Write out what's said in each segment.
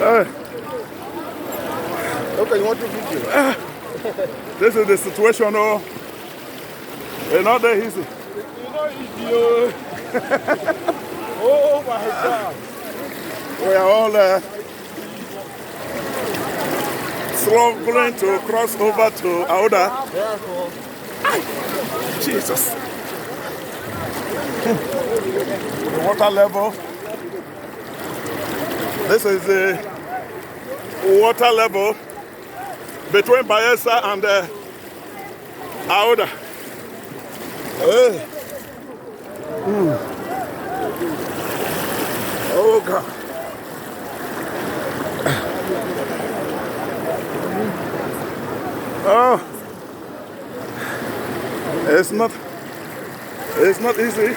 Okay, you want to video? This is the situation, oh. It's not that easy. Oh my God. We are all struggling to cross over to Auda. Jesus. The water level. This is the water level between Bayelsa and Auda. Oh God. Oh, it's not easy.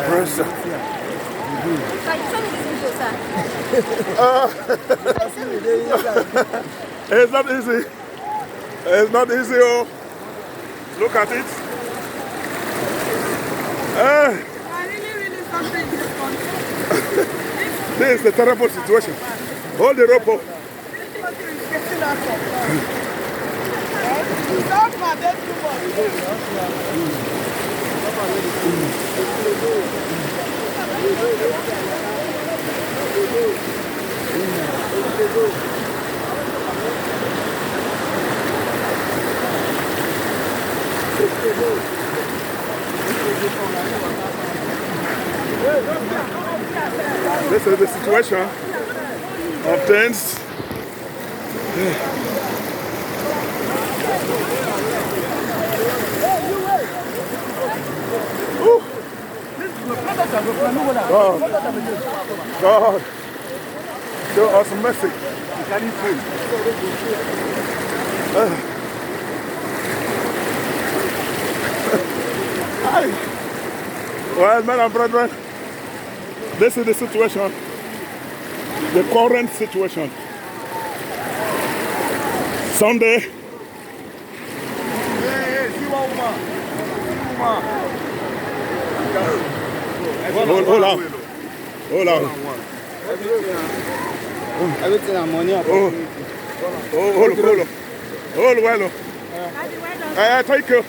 Pressure. It's not easy. It's not easy. Oh, look at it. This is a terrible situation. Hold the rope up. This is the situation of things. God, show us mercy. Well, men and brethren, this is the situation, the current situation. Sunday. Hold on. Hold on. Everything I'm money up. Hold well. Thank you.